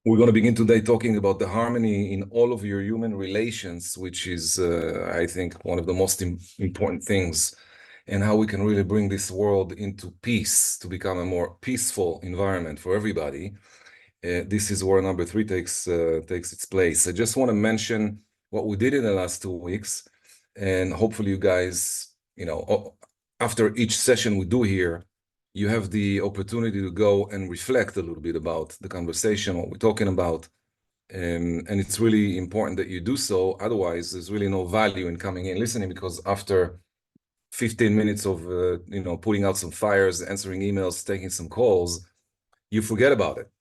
We're going to begin today talking about the harmony in all of your human relations, which is, I think, one of the most important things, and how we can really bring this world into peace to become a more peaceful environment for everybody. This is where number 3 takes its place. I just want to mention what we did in the last 2 weeks, and hopefully you guys, after each session we do here, you have the opportunity to go and reflect a little bit about the conversation, what we're talking about. And it's really important that you do so. Otherwise, there's really no value in coming in listening, because after 15 minutes of, putting out some fires, answering emails, taking some calls, you forget about it.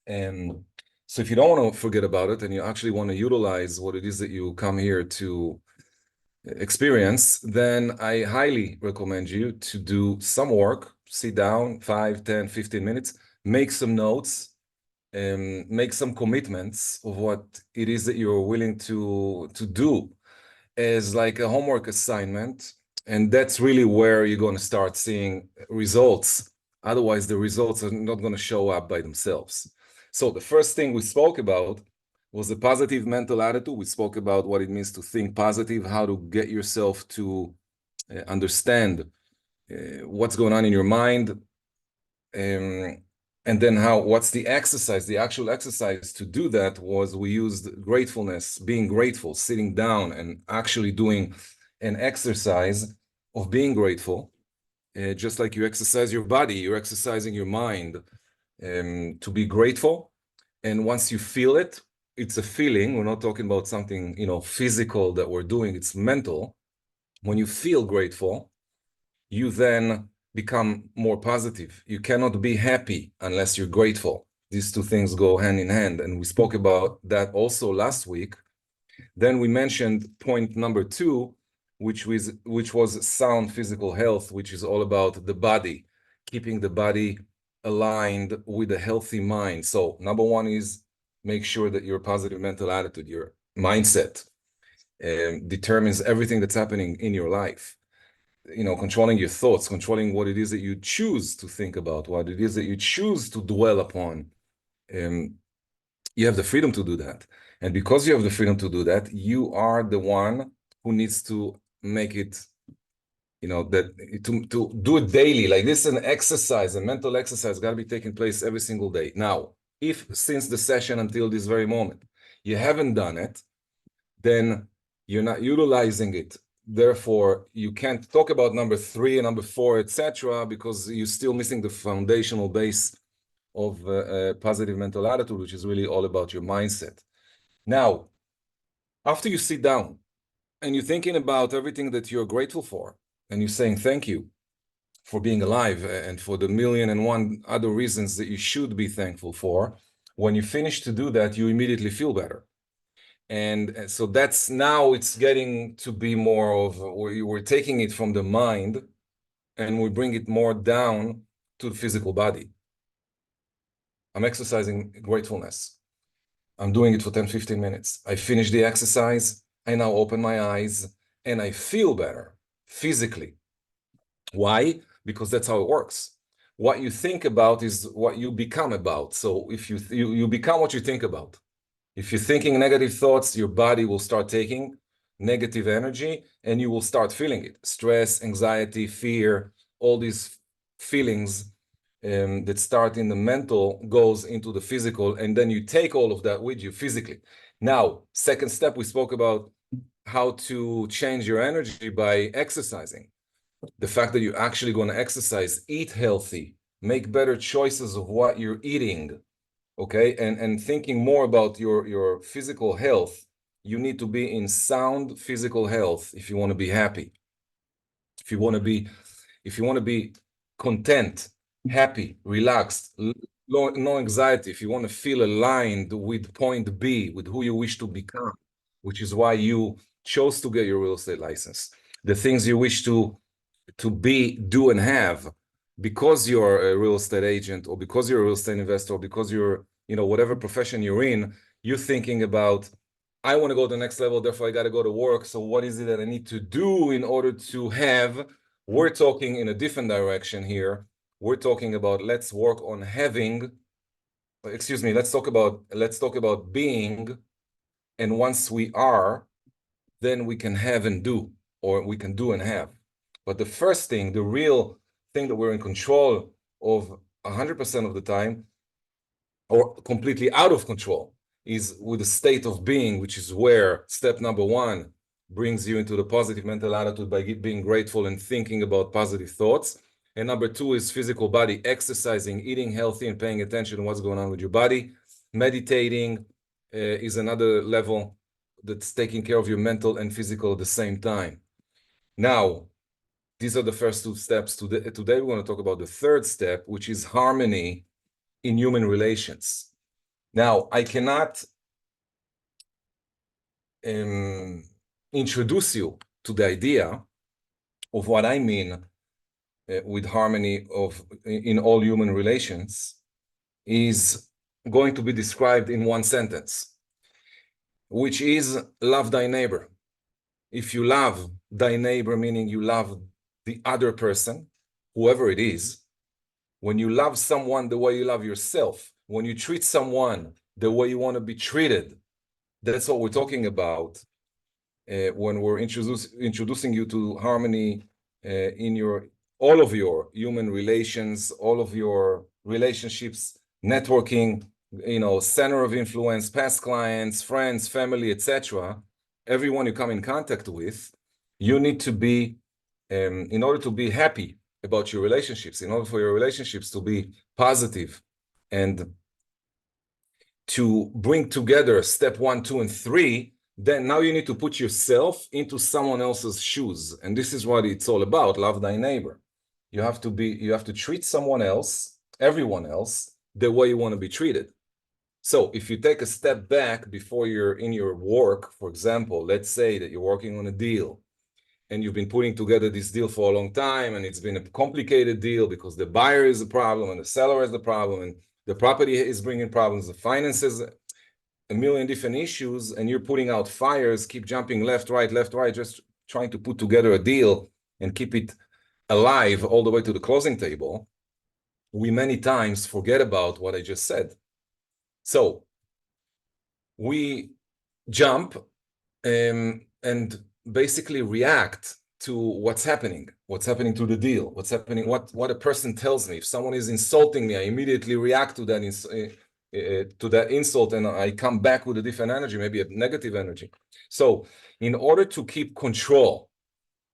And so if you don't want to forget about it and you actually want to utilize what it is that you come here to experience, then I highly recommend you to do some work, sit down 5, 10, 15 minutes, make some notes, and make some commitments of what it is that you're willing to do as like a homework assignment. And that's really where you're going to start seeing results. Otherwise, the results are not going to show up by themselves. So the first thing we spoke about was the positive mental attitude. We spoke about what it means to think positive, how to get yourself to understand what's going on in your mind, and then what's the exercise, the actual exercise to do that was we used gratefulness, being grateful, sitting down and actually doing an exercise of being grateful. Just like you exercise your body, you're exercising your mind to be grateful. And once you feel it, it's a feeling. We're not talking about something, physical that we're doing. It's mental. When you feel grateful, you then become more positive. You cannot be happy unless you're grateful. These two things go hand in hand. And we spoke about that also last week. Then we mentioned point number 2, which was sound physical health, which is all about the body, keeping the body aligned with a healthy mind. So number 1 is make sure that your positive mental attitude, your mindset, determines everything that's happening in your life. Controlling your thoughts, controlling what it is that you choose to think about, what it is that you choose to dwell upon. You have the freedom to do that. And because you have the freedom to do that, you are the one who needs to make it, to do it daily. Like this is an exercise, a mental exercise got to be taking place every single day. Now, if since the session until this very moment, you haven't done it, then you're not utilizing it. Therefore, you can't talk about number 3 and number 4, etc., because you're still missing the foundational base of positive mental attitude, which is really all about your mindset. Now, after you sit down and you're thinking about everything that you're grateful for, and you're saying thank you for being alive and for the 1,000,001 other reasons that you should be thankful for, when you finish to do that, you immediately feel better. And so that's now it's getting to be more of, we're taking it from the mind and we bring it more down to the physical body. I'm exercising gratefulness. I'm doing it for 10, 15 minutes. I finish the exercise. I now open my eyes and I feel better physically. Why? Because that's how it works. What you think about is what you become about. So if you become what you think about. If you're thinking negative thoughts, your body will start taking negative energy and you will start feeling it. Stress, anxiety, fear, all these feelings that start in the mental goes into the physical, and then you take all of that with you physically. Now, second step, we spoke about how to change your energy by exercising. The fact that you're actually going to exercise, eat healthy, make better choices of what you're eating, okay, and thinking more about your physical health. You need to be in sound physical health if you want to be happy, if you want to be content, happy, relaxed, no anxiety, if you want to feel aligned with point B, with who you wish to become, which is why you chose to get your real estate license, the things you wish to be, do, and have, because you're a real estate agent, or because you're a real estate investor, or because you're, whatever profession you're in, you're thinking about, I want to go to the next level, therefore I got to go to work. So what is it that I need to do in order to have? We're talking in a different direction here. We're talking about, let's work on having excuse me, let's talk about being, and once we are, then we can have and do, or we can do and have. But the first thing, the real thing that we're in control of 100% of the time, or completely out of control, is with the state of being, which is where step number one brings you into the positive mental attitude by being grateful and thinking about positive thoughts. And number two is physical body, exercising, eating healthy, and paying attention to what's going on with your body. Meditating is another level that's taking care of your mental and physical at the same time. Now, these are the first two steps. Today we're going to talk about the third step, which is harmony in human relations. Now, I cannot introduce you to the idea of what I mean with harmony in all human relations is going to be described in one sentence, which is love thy neighbor. If you love thy neighbor, meaning you love the other person, whoever it is, when you love someone the way you love yourself, when you treat someone the way you want to be treated, that's what we're talking about when we're introducing you to harmony in all of your human relations, all of your relationships, networking, center of influence, past clients, friends, family, etc. Everyone you come in contact with, you need to be, in order to be happy about your relationships, in order for your relationships to be positive and to bring together step 1, 2, and 3, then now you need to put yourself into someone else's shoes. And this is what it's all about, love thy neighbor. You have to treat someone else, everyone else, the way you want to be treated. So if you take a step back before you're in your work, for example, let's say that you're working on a deal and you've been putting together this deal for a long time, and it's been a complicated deal because the buyer is the problem and the seller is the problem and the property is bringing problems, the finances, a million different issues, and you're putting out fires, keep jumping left, right, just trying to put together a deal and keep it alive all the way to the closing table. We many times forget about what I just said. So we jump and basically react to what's happening to the deal, what's happening, what a person tells me. If someone is insulting me, I immediately react to that insult, and I come back with a different energy, maybe a negative energy. So in order to keep control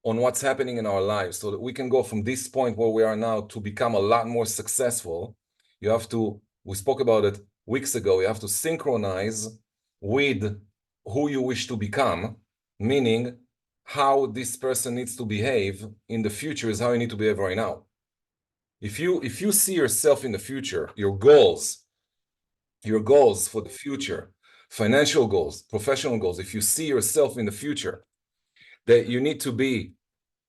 on what's happening in our lives so that we can go from this point where we are now to become a lot more successful, we spoke about it weeks ago, you have to synchronize with who you wish to become, meaning how this person needs to behave in the future is how you need to behave right now. If you see yourself in the future, your goals for the future, financial goals, professional goals, if you see yourself in the future, that you need to be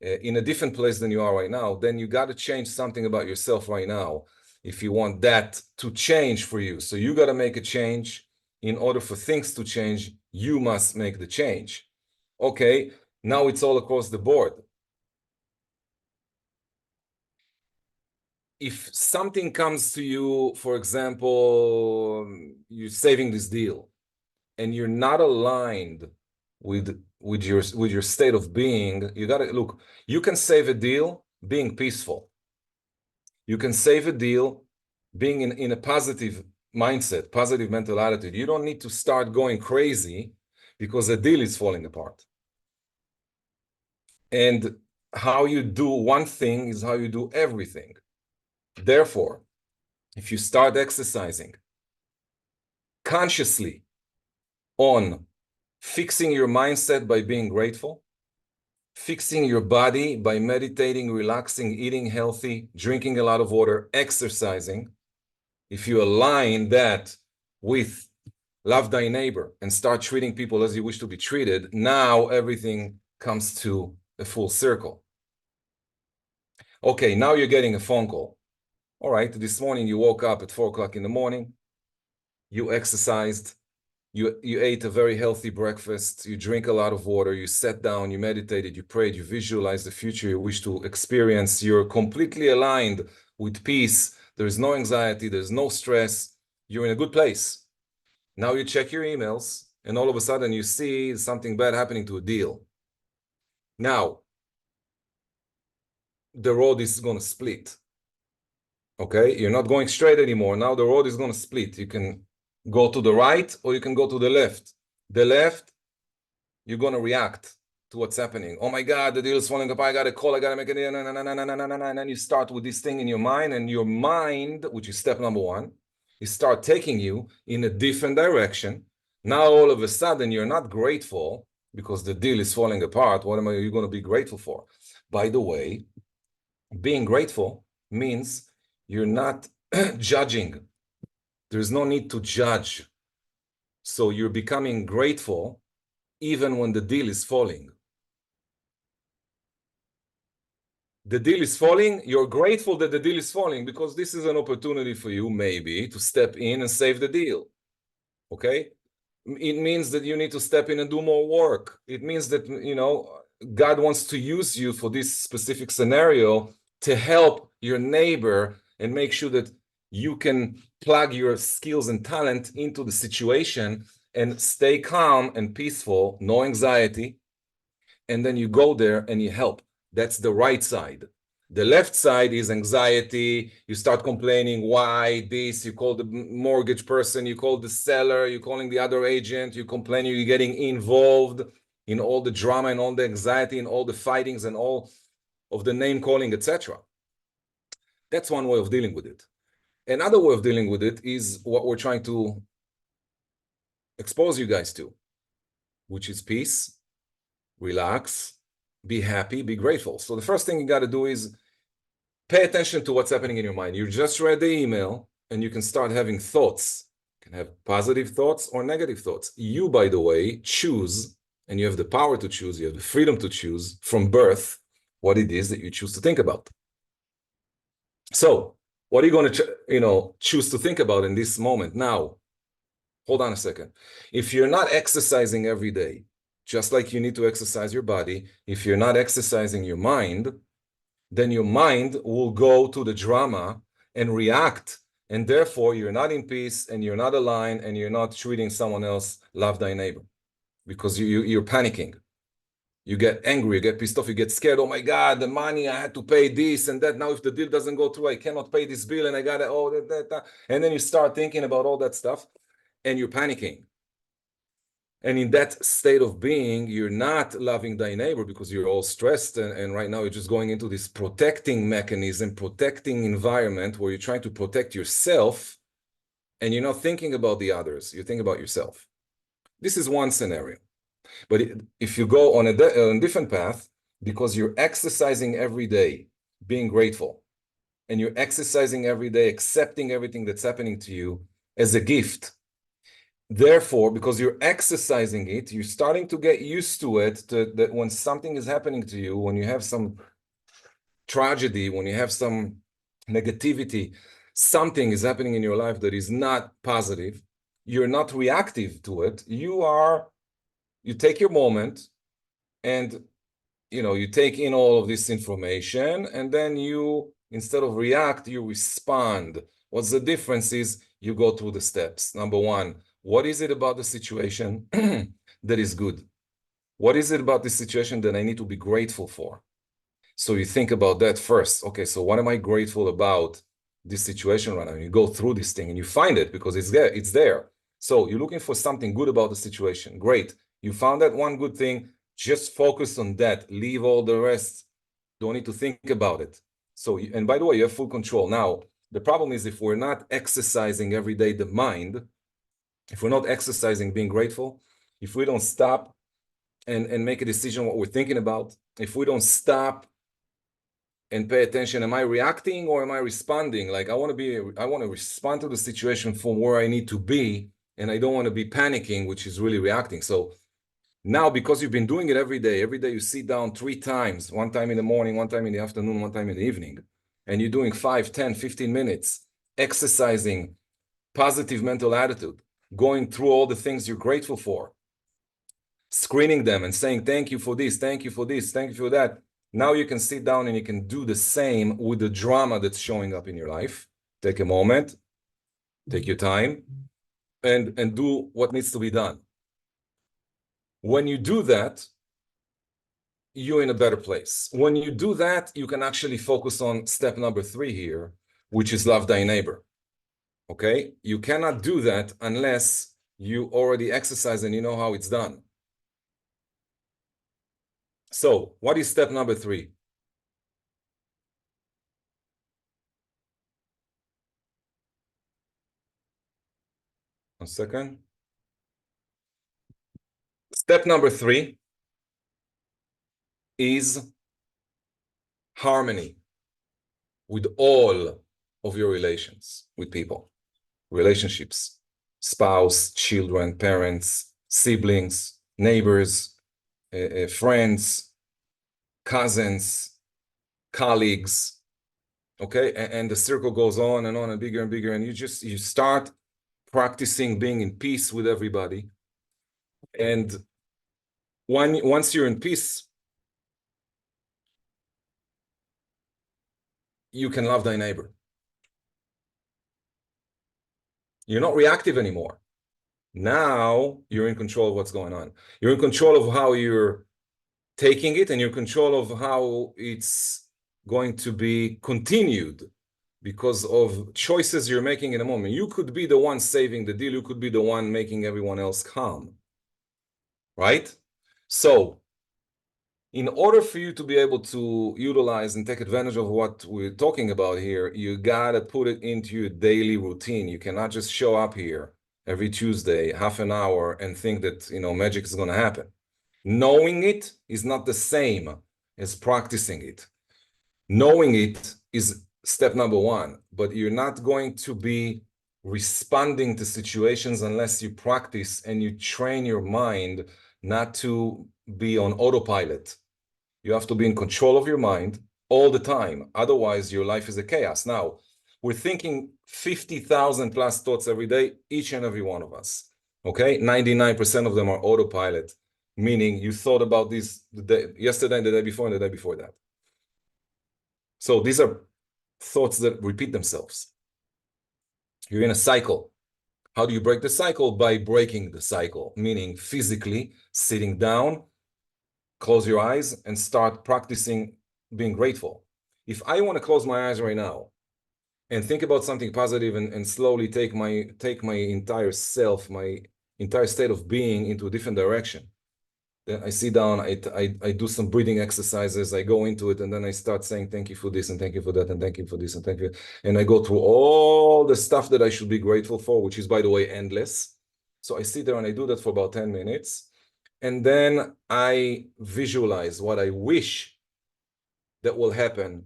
in a different place than you are right now, then you got to change something about yourself right now if you want that to change for you. So you got to make a change. In order for things to change, you must make the change. Okay, now it's all across the board. If something comes to you, for example, you're saving this deal and you're not aligned with your state of being, you got to look, you can save a deal being peaceful. You can save a deal being in a positive mindset, positive mental attitude. You don't need to start going crazy because the deal is falling apart. And how you do one thing is how you do everything. Therefore, if you start exercising consciously on fixing your mindset by being grateful, fixing your body by meditating, relaxing, eating healthy, drinking a lot of water, exercising, if you align that with love thy neighbor and start treating people as you wish to be treated, now everything comes to a full circle. Okay, now you're getting a phone call. All right, this morning you woke up at 4 o'clock in the morning, you exercised, you ate a very healthy breakfast, you drink a lot of water, you sat down, you meditated, you prayed, you visualized the future you wish to experience, you're completely aligned with peace, there's no anxiety, there's no stress, You're in a good place. Now you check your emails, and all of a sudden you see something bad happening to a deal. Now, the road is going to split. Okay, you're not going straight anymore. Now the road is going to split. You can go to the right or you can go to the left. The left, you're going to react to what's happening. Oh my God, the deal is falling apart. I got a call. I got to make it. And then you start with this thing in your mind, and your mind, which is step number one, is start taking you in a different direction. Now all of a sudden you're not grateful because the deal is falling apart. What am you going to be grateful for? By the way, being grateful means you're not judging. There's no need to judge. So you're becoming grateful even when the deal is falling. The deal is falling, you're grateful that the deal is falling because this is an opportunity for you maybe to step in and save the deal. Okay? It means that you need to step in and do more work. It means that, God wants to use you for this specific scenario to help your neighbor and make sure that you can plug your skills and talent into the situation and stay calm and peaceful, no anxiety. And then you go there and you help. That's the right side. The left side is anxiety. You start complaining, why this? You call the mortgage person, you call the seller, you're calling the other agent, you complain, you're getting involved in all the drama and all the anxiety and all the fightings and all of the name calling, etc. That's one way of dealing with it. Another way of dealing with it is what we're trying to expose you guys to, which is peace, relax, be happy, be grateful. So the first thing you got to do is pay attention to what's happening in your mind. You just read the email and you can start having thoughts. You can have positive thoughts or negative thoughts. You, by the way, choose, and you have the power to choose, you have the freedom to choose from birth what it is that you choose to think about. So what are you going to, choose to think about in this moment? Now, hold on a second. If you're not exercising every day, just like you need to exercise your body, if you're not exercising your mind, then your mind will go to the drama and react. And therefore, you're not in peace and you're not aligned and you're not treating someone else, love thy neighbor, because you're panicking. You get angry, you get pissed off, you get scared. Oh my God, the money, I had to pay this and that. Now, if the deal doesn't go through, I cannot pay this bill and I got to, And then you start thinking about all that stuff and you're panicking. And in that state of being, you're not loving thy neighbor because you're all stressed. And right now you're just going into this protecting mechanism, protecting environment where you're trying to protect yourself and you're not thinking about the others. You think about yourself. This is one scenario. But if you go on a different path, because you're exercising every day, being grateful, and you're exercising every day, accepting everything that's happening to you as a gift. Therefore, because you're exercising it, you're starting to get used to it, that when something is happening to you, when you have some tragedy, when you have some negativity, something is happening in your life that is not positive, you're not reactive to it. You take your moment and, you take in all of this information and then you, instead of react, you respond. What's the difference is you go through the steps. Number one, what is it about the situation that is good? What is it about this situation that I need to be grateful for? So you think about that first. Okay, so what am I grateful about this situation right now? You go through this thing and you find it because it's there. It's there. So you're looking for something good about the situation. Great. You found that one good thing. Just focus on that. Leave all the rest. Don't need to think about it. So, and by the way, you have full control. Now, the problem is if we're not exercising every day the mind, if we're not exercising being grateful, if we don't stop and make a decision what we're thinking about, if we don't stop and pay attention, am I reacting or am I responding? Like I want to respond to the situation from where I need to be, and I don't want to be panicking, which is really reacting. So now, because you've been doing it every day you sit down 3 times, one time in the morning, one time in the afternoon, one time in the evening, and you're doing 5, 10, 15 minutes, exercising positive mental attitude, going through all the things you're grateful for, screening them and saying, thank you for this, thank you for this, thank you for that. Now you can sit down and you can do the same with the drama that's showing up in your life. Take a moment, Take your time and do what needs to be done. When you do that, you're in a better place. When you do that, you can actually focus on step number 3 here, which is love thy neighbor. Okay? You cannot do that unless you already exercise and you know how it's done. So, what is step number 3? One second. Step number 3 is harmony with all of your relations with people, relationships, spouse, children, parents, siblings, neighbors, friends, cousins, colleagues. Okay, and the circle goes on and bigger and bigger, and you start practicing being in peace with everybody. And once you're in peace, you can love thy neighbor. You're not reactive anymore. Now you're in control of what's going on. You're in control of how you're taking it, and you're in control of how it's going to be continued because of choices you're making in a moment. You could be the one saving the deal. You could be the one making everyone else calm, right? So in order for you to be able to utilize and take advantage of what we're talking about here, you gotta put it into your daily routine. You cannot just show up here every Tuesday, half an hour, and think that, magic is gonna happen. Knowing it is not the same as practicing it. Knowing it is step number 1, but you're not going to be responding to situations unless you practice and you train your mind not to be on autopilot. You have to be in control of your mind all the time. Otherwise, your life is a chaos. Now, we're thinking 50,000 plus thoughts every day, each and every one of us. Okay? 99% of them are autopilot, meaning you thought about this yesterday, the day before, and the day before that. So these are thoughts that repeat themselves. You're in a cycle. How do you break the cycle? By breaking the cycle, meaning physically sitting down, close your eyes, and start practicing being grateful. If I want to close my eyes right now and think about something positive and slowly take my entire self, my entire state of being into a different direction, then I sit down, I do some breathing exercises, I go into it, and then I start saying thank you for this and thank you for that and thank you for this and thank you. And I go through all the stuff that I should be grateful for, which is, by the way, endless. So I sit there and I do that for about 10 minutes. And then I visualize what I wish that will happen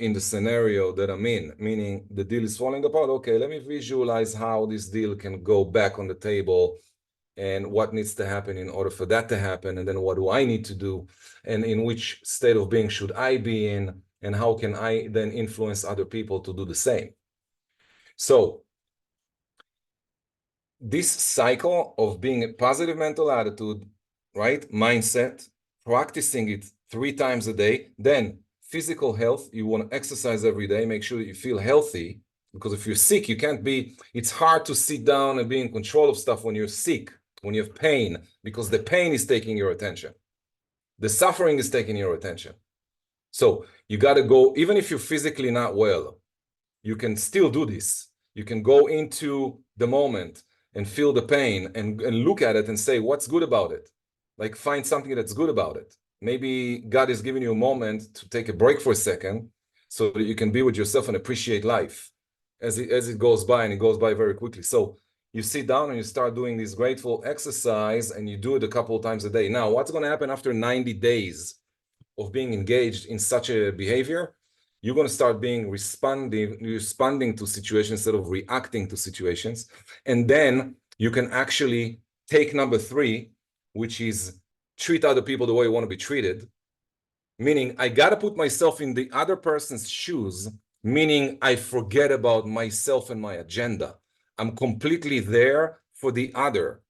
in the scenario that I'm in, meaning the deal is falling apart. Okay, let me visualize how this deal can go back on the table and what needs to happen in order for that to happen. And then what do I need to do? And in which state of being should I be in? And how can I then influence other people to do the same? So this cycle of being a positive mental attitude, right? Mindset, practicing it 3 times a day. Then physical health, you want to exercise every day, make sure that you feel healthy, because if you're sick, you can't be, it's hard to sit down and be in control of stuff when you're sick, when you have pain, because the pain is taking your attention. The suffering is taking your attention. So you got to go, even if you're physically not well, you can still do this. You can go into the moment and feel the pain and look at it and say, what's good about it? Like, find something that's good about it. Maybe God is giving you a moment to take a break for a second so that you can be with yourself and appreciate life as it goes by, and it goes by very quickly. So you sit down and you start doing this grateful exercise, and you do it a couple of times a day. Now, what's going to happen after 90 days of being engaged in such a behavior? You're going to start being responding to situations instead of reacting to situations. And then you can actually take number 3, which is treat other people the way you want to be treated. Meaning, I got to put myself in the other person's shoes, meaning I forget about myself and my agenda. I'm completely there for the other.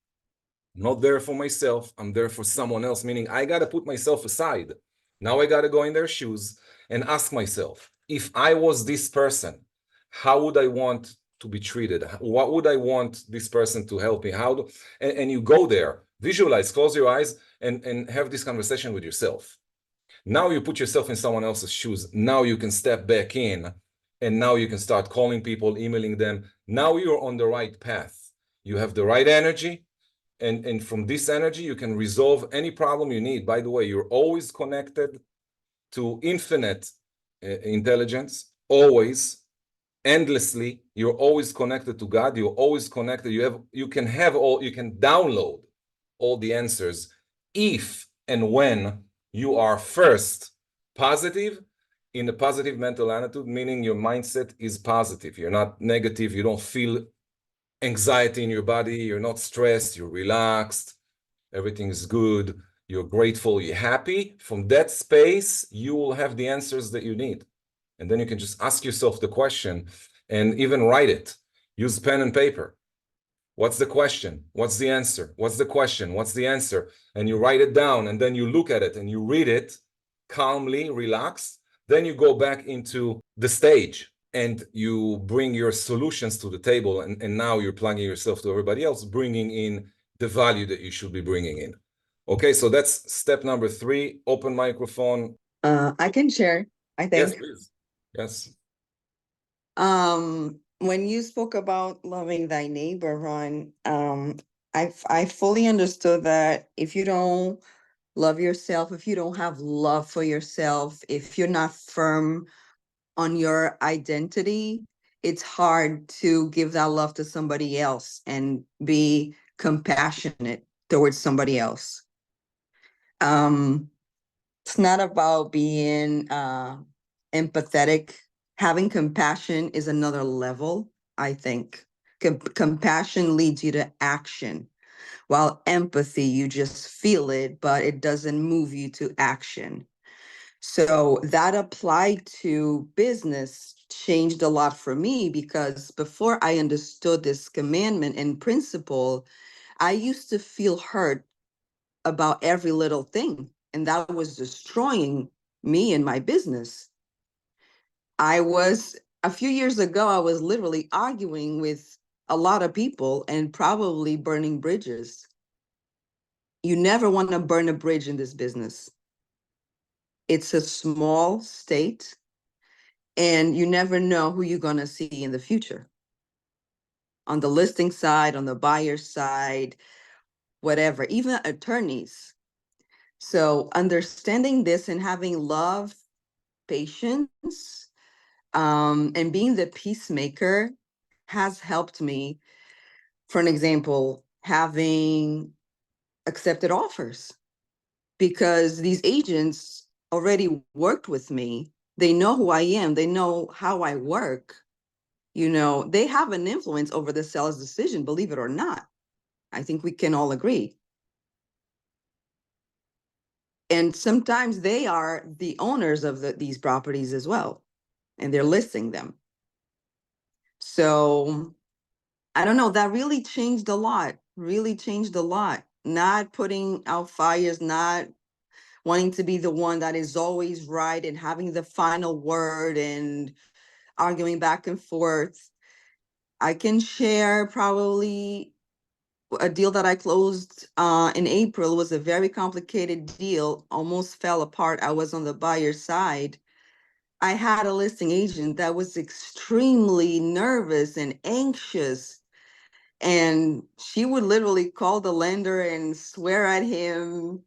I'm not there for myself. I'm there for someone else, meaning I got to put myself aside. Now I got to go in their shoes and ask myself, if I was this person, how would I want to be treated? What would I want this person to help me? And you go there, visualize, close your eyes, and have this conversation with yourself. Now you put yourself in someone else's shoes. Now you can step back in, and now you can start calling people, emailing them. Now you're on the right path. You have the right energy, and from this energy, you can resolve any problem you need. By the way, you're always connected to infinite intelligence, always, endlessly. You're always connected to God. You're always connected. You can download all the answers if and when you are first positive, in a positive mental attitude, meaning your mindset is positive. You're not negative. You don't feel anxiety in your body. You're not stressed. You're relaxed. Everything is good. You're grateful. You're happy. From that space, you will have the answers that you need. And then you can just ask yourself the question and even write it. Use pen and paper. What's the question? What's the answer? What's the question? What's the answer? And you write it down, and then you look at it and you read it calmly, relaxed. Then you go back into the stage and you bring your solutions to the table. And now you're plugging yourself to everybody else, bringing in the value that you should be bringing in. Okay, so that's step number 3, open microphone. I can share, I think. Yes, please. Yes. When you spoke about loving thy neighbor, Ron, I fully understood that if you don't love yourself, if you don't have love for yourself, if you're not firm on your identity, it's hard to give that love to somebody else and be compassionate towards somebody else. It's not about being empathetic. Having compassion is another level, I think. Compassion leads you to action, while empathy, you just feel it, but it doesn't move you to action. So that applied to business changed a lot for me, because before I understood this commandment and principle, I used to feel hurt about every little thing, and that was destroying me and my business. A few years ago, I was literally arguing with a lot of people and probably burning bridges. You never want to burn a bridge in this business. It's a small state, and you never know who you're going to see in the future. On the listing side, on the buyer side, whatever, even attorneys. So understanding this and having love, patience, and being the peacemaker has helped me. For an example, having accepted offers, because these agents already worked with me. They know who I am. They know how I work. They have an influence over the seller's decision, believe it or not. I think we can all agree. And sometimes they are the owners of these properties as well, and they're listing them. So I don't know, that really changed a lot, Not putting out fires, not wanting to be the one that is always right and having the final word and arguing back and forth. I can share probably a deal that I closed in April. Was a very complicated deal, almost fell apart. I was on the buyer's side. I had a listing agent that was extremely nervous and anxious, and she would literally call the lender and swear at him.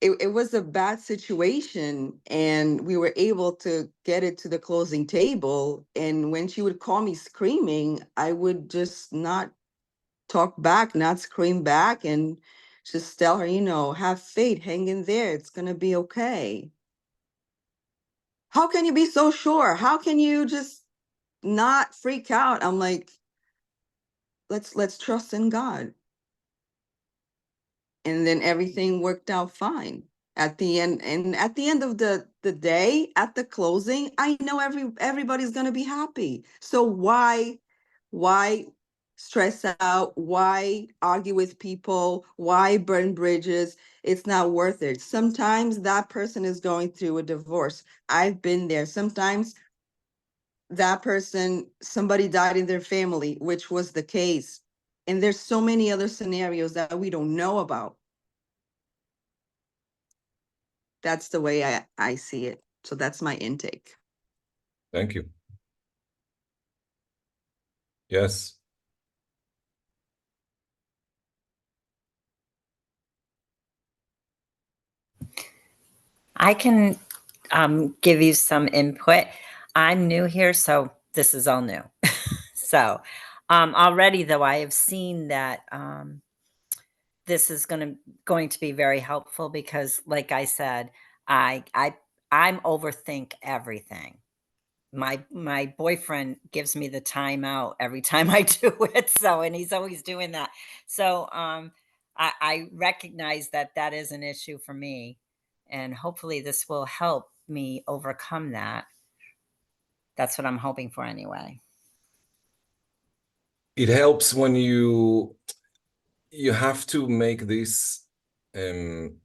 It was a bad situation, and we were able to get it to the closing table. And when she would call me screaming, I would just not talk back, not scream back, and just tell her, have faith, hang in there, it's gonna be okay. How can you be so sure? How can you just not freak out? I'm like, let's trust in God. And then everything worked out fine at the end. And at the end of the day, at the closing, I know everybody's gonna be happy. So why stress out? Why argue with people? Why burn bridges? It's not worth it. Sometimes that person is going through a divorce. I've been there. Sometimes that person, somebody died in their family, which was the case. And there's so many other scenarios that we don't know about. That's the way I see it. So that's my intake. Thank you. Yes. I can give you some input. I'm new here, so this is all new. So already, though, I have seen that this is going to be very helpful because, like I said, I'm overthink everything. My boyfriend gives me the timeout every time I do it. So, and he's always doing that. So, I recognize that that is an issue for me, and hopefully this will help me overcome that. That's what I'm hoping for anyway. It helps when you have to make this an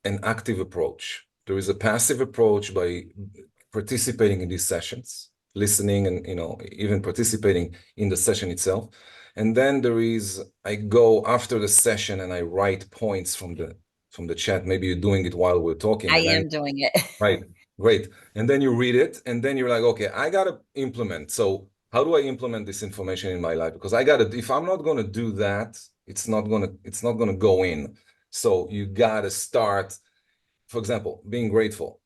active approach. There is a passive approach by participating in these sessions, listening, and even participating in the session itself. And then there is, I go after the session and I write points from the chat. Maybe you're doing it while we're talking. I am doing it. Right, great. And then you read it, and then you're like, okay, I gotta implement. So how do I implement this information in my life? Because if I'm not gonna do that, it's not gonna go in. So you gotta start, for example, being grateful.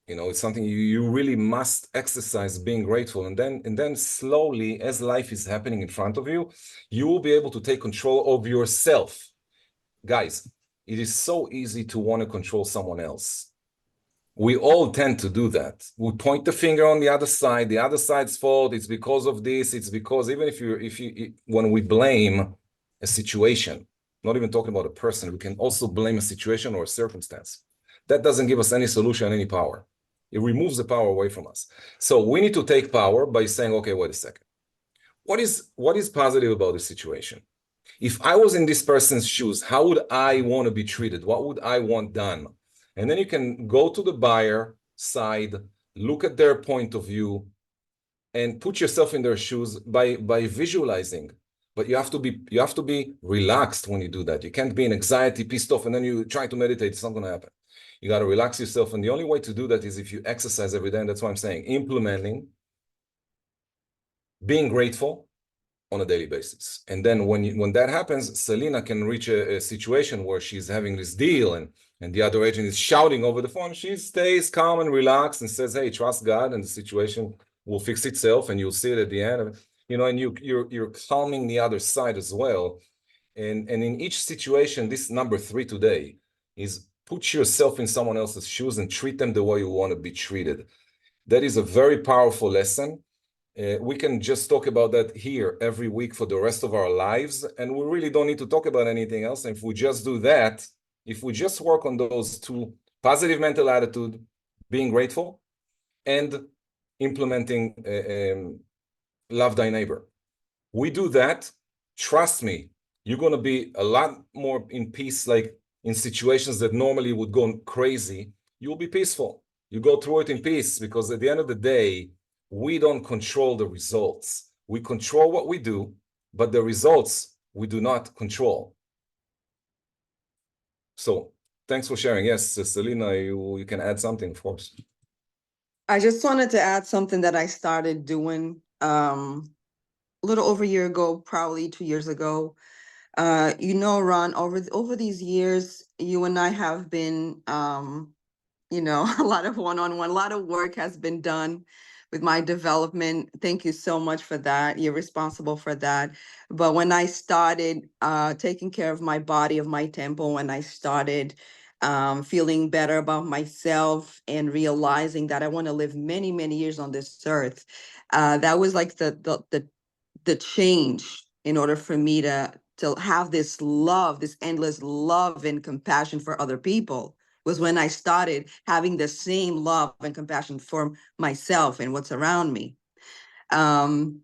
It's something you really must exercise, being grateful. And then slowly, as life is happening in front of you, you will be able to take control of yourself. Guys, it is so easy to want to control someone else. We all tend to do that. We point the finger on the other side's fault. It's because of this. It's because even when we blame a situation, not even talking about a person, we can also blame a situation or a circumstance. That doesn't give us any solution, any power. It removes the power away from us. So we need to take power by saying, okay, wait a second. What is positive about the situation? If I was in this person's shoes, how would I want to be treated? What would I want done? And then you can go to the buyer side, look at their point of view, and put yourself in their shoes by visualizing. But you have to be relaxed when you do that. You can't be in anxiety, pissed off, and then you try to meditate. It's not going to happen. You got to relax yourself. And the only way to do that is if you exercise every day. And that's why I'm saying implementing, being grateful on a daily basis. And then when that happens, Selena can reach a situation where she's having this deal and the other agent is shouting over the phone. She stays calm and relaxed and says, hey, trust God, and the situation will fix itself, and you'll see it at the end. And you're calming the other side as well. And in each situation, this number 3 today is put yourself in someone else's shoes and treat them the way you want to be treated. That is a very powerful lesson. We can just talk about that here every week for the rest of our lives, and we really don't need to talk about anything else. And if we just do that, if we just work on those 2, positive mental attitude, being grateful, and implementing love thy neighbor, we do that, trust me, you're going to be a lot more in peace. Like in situations that normally would go crazy, you'll be peaceful. You go through it in peace, because at the end of the day, we don't control the results. We control what we do, but the results we do not control. So thanks for sharing. Yes, Selena, you can add something, of course. I just wanted to add something that I started doing a little over a year ago, probably 2 years ago. Ron, over these years, you and I have been a lot of one-on-one, a lot of work has been done with my development. Thank you so much for that. You're responsible for that. But when I started taking care of my body, of my temple, when I started feeling better about myself and realizing that I want to live many, many years on this earth, that was like the change in order for me to have this love, this endless love and compassion for other people, was when I started having the same love and compassion for myself and what's around me. And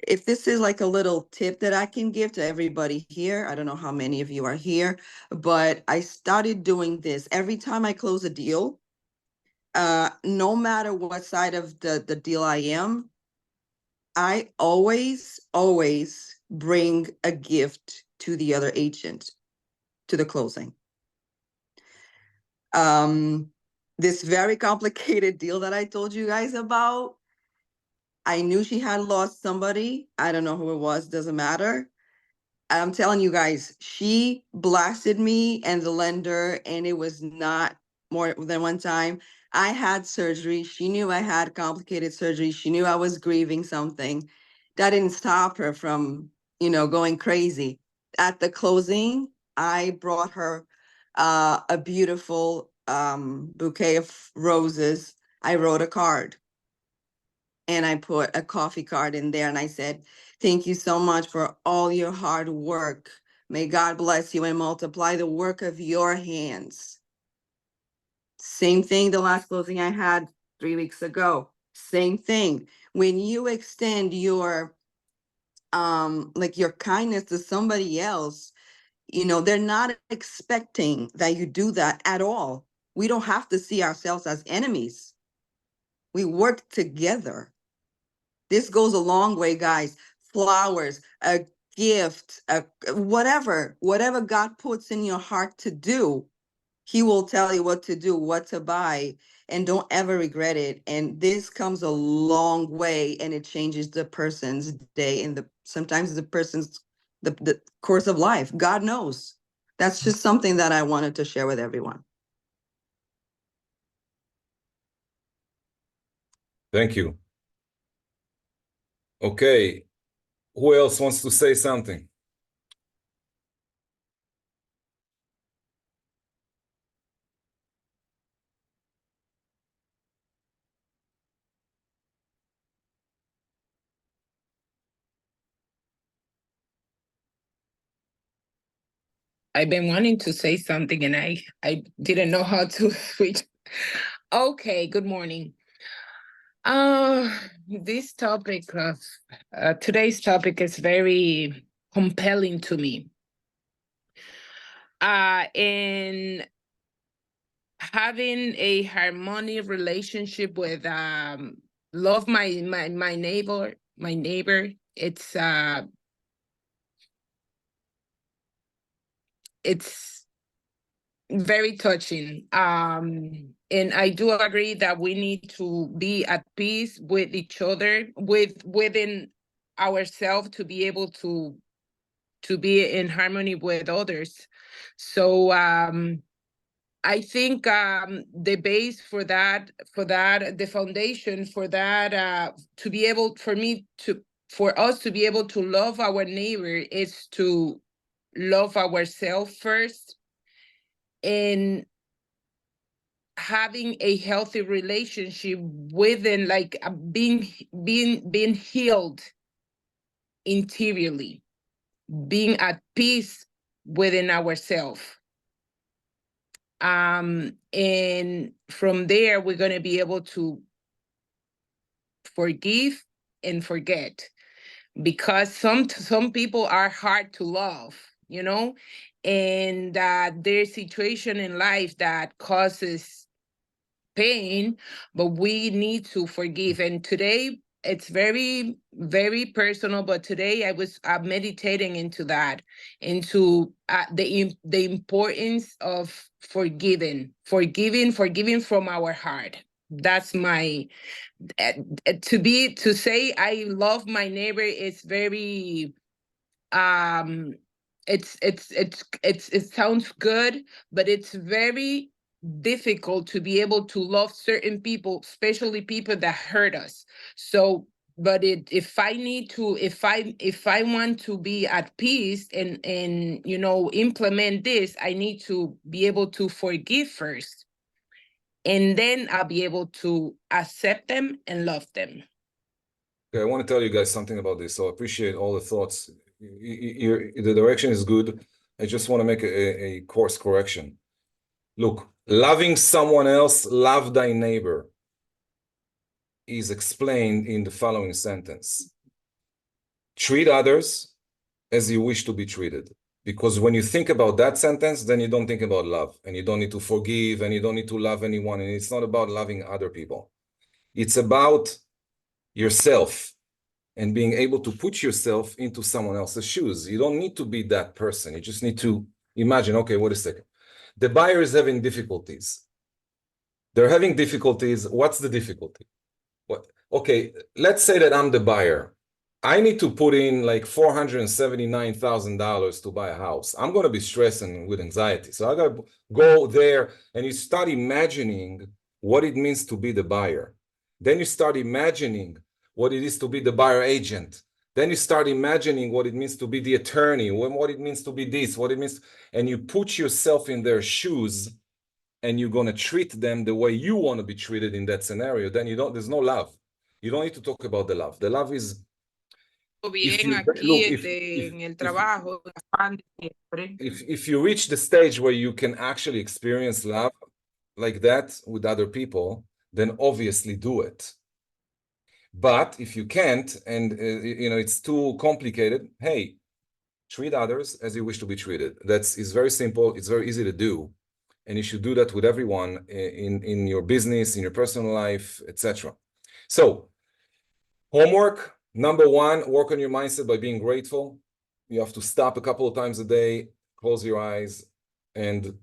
if this is like a little tip that I can give to everybody here, I don't know how many of you are here, but I started doing this every time I close a deal. no matter what side of the deal I am, I always bring a gift to the other agent, to the closing. This very complicated deal that I told you guys about, I knew she had lost somebody. I don't know who it was, doesn't matter. I'm telling you guys, she blasted me and the lender, and it was not more than one time. I had surgery. She knew I had complicated surgery. She knew I was grieving something. That didn't stop her from, going crazy. At the closing, I brought her a beautiful bouquet of roses. I wrote a card and I put a coffee card in there and I said, "Thank you so much for all your hard work. May God bless you and multiply the work of your hands." Same thing, the last closing I had 3 weeks ago. Same thing. When you extend your like your kindness to somebody else, they're not expecting that you do that at all. We don't have to see ourselves as enemies. We work together. This goes a long way, guys. Flowers, a gift, whatever God puts in your heart to do, he will tell you what to do, what to buy, and don't ever regret it. And this comes a long way, and it changes the person's day and sometimes the person's the course of life. God knows. That's just something that I wanted to share with everyone. Thank you. Okay, who else wants to say something? I've been wanting to say something and I didn't know how to switch. Okay, good morning. This topic of today's topic is very compelling to me. In having a harmonious relationship with love my neighbor, it's very touching. And I do agree that we need to be at peace with each other, within ourselves, to be able to be in harmony with others. So I think the base for that, the foundation for that, to be able for us to be able to love our neighbor is to love ourselves first, and having a healthy relationship within, like being healed interiorly, being at peace within ourselves. And from there, we're going to be able to forgive and forget, because some people are hard to love, and there's situation in life that causes pain, but we need to forgive. And today it's very, very personal, but today I was meditating into that, into the importance of forgiving from our heart. That's my to say I love my neighbor is very it sounds good, but it's very difficult to be able to love certain people, especially people that hurt us. So, but if I want to be at peace and implement this, I need to be able to forgive first, and then I'll be able to accept them and love them. Okay, I want to tell you guys something about this. So I appreciate all the thoughts. The direction is good. I just want to make a course correction. Look, loving someone else, love thy neighbor, is explained in the following sentence. Treat others as you wish to be treated. Because when you think about that sentence, then you don't think about love, and you don't need to forgive, and you don't need to love anyone. And it's not about loving other people. It's about yourself and being able to put yourself into someone else's shoes. You don't need to be that person. You just need to imagine, okay, wait a second. The buyer is having difficulties. They're having difficulties. What's the difficulty? What? Okay, let's say that I'm the buyer. I need to put in like $479,000 to buy a house. I'm going to be stressing with anxiety. So I got to go there, and you start imagining what it means to be the buyer. Then you start imagining what it is to be the buyer agent. Then you start imagining what it means to be the attorney, what it means to be this, what it means, and you put yourself in their shoes, and you're going to treat them the way you want to be treated in that scenario. Then there's no love. You don't need to talk about the love. The love is, if you look, en el trabajo, if you reach the stage where you can actually experience love like that with other people, then obviously do it. But if you can't, and it's too complicated, hey, treat others as you wish to be treated. It's very simple. It's very easy to do, and you should do that with everyone in your business, in your personal life, etc. So, homework number 1: work on your mindset by being grateful. You have to stop a couple of times a day, close your eyes, and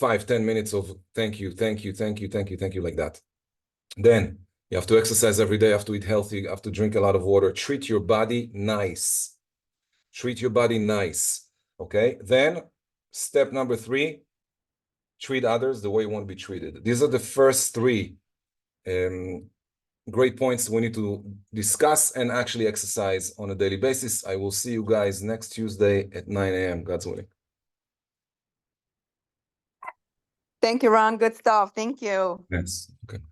5-10 minutes of thank you, thank you, thank you, thank you, thank you, like that. Then you have to exercise every day, you have to eat healthy, you have to drink a lot of water. Treat your body nice. Treat your body nice, okay? Then step number 3, treat others the way you want to be treated. These are the first 3 great points we need to discuss and actually exercise on a daily basis. I will see you guys next Tuesday at 9 a.m. God's willing. Thank you, Ron. Good stuff. Thank you. Yes. Okay.